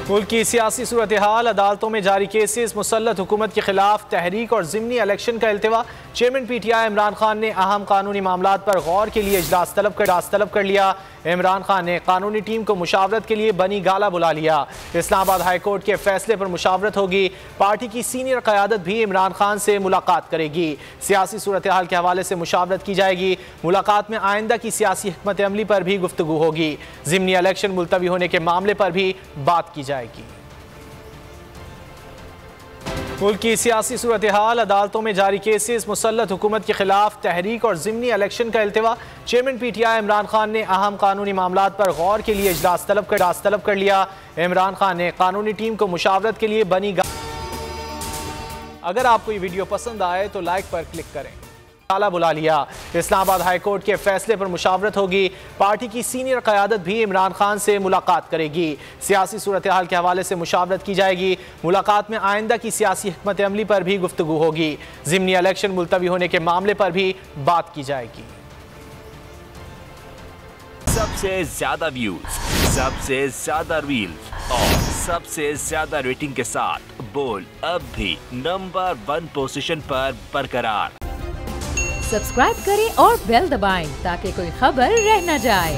मुल्क की सियासी सूरत हाल, अदालतों में जारी केसेस, मुसल्लत हुकूमत के खिलाफ तहरीक और ज़िमनी इलेक्शन का इल्तिवा। चेयरमैन PTI इमरान खान ने अहम कानूनी मामलात पर गौर के लिए इजलास तलब कर लिया। इमरान खान ने कानूनी टीम को मुशावरत के लिए बनी गाला बुला लिया। इस्लामाबाद हाई कोर्ट के फैसले पर मुशावरत होगी। पार्टी की सीनियर क़यादत भी इमरान खान से मुलाकात करेगी। सियासी सूरत हाल के हवाले से मुशावरत की जाएगी। मुलाकात में आइंदा की सियासी हिकमत अमली पर भी गुफ्तगू होगी। ज़िमनी इलेक्शन मुलतवी होने के मामले पर भी बात की जाएगी। मुल्क की सियासी सूरत हाल, अदालतों में जारी केसेस, मुसल्लत हुकूमत के खिलाफ तहरीक और ज़िमनी इलेक्शन का इल्तिवा। चेयरमैन PTI इमरान खान ने अहम कानूनी मामलात पर गौर के लिए इजलास तलब कर लिया। इमरान खान ने कानूनी टीम को मुशावरत के लिए बनी अगर आपको ये वीडियो पसंद आए तो लाइक पर क्लिक करें। गाला बुला लिया। इस्लामाबाद हाई कोर्ट के फैसले पर मुशावरत होगी। पार्टी की सीनियर क़यादत भी इमरान खान से मुलाकात करेगी। सियासी सूरत हाल के हवाले से मुशावरत की जाएगी। मुलाकात में आइंदा की सियासी हिकमत अमली पर भी गुफ्तगू होगी। ज़िमनी इलेक्शन मुलतवी होने के मामले पर भी बात की जाएगी। सबसे ज्यादा व्यूज, सबसे ज्यादा रील्स और सबसे ज्यादा रेटिंग के साथ बोल अब भी नंबर 1 पोजीशन पर बरकरार। सब्सक्राइब करें और बेल दबाएं ताकि कोई खबर रह न जाए।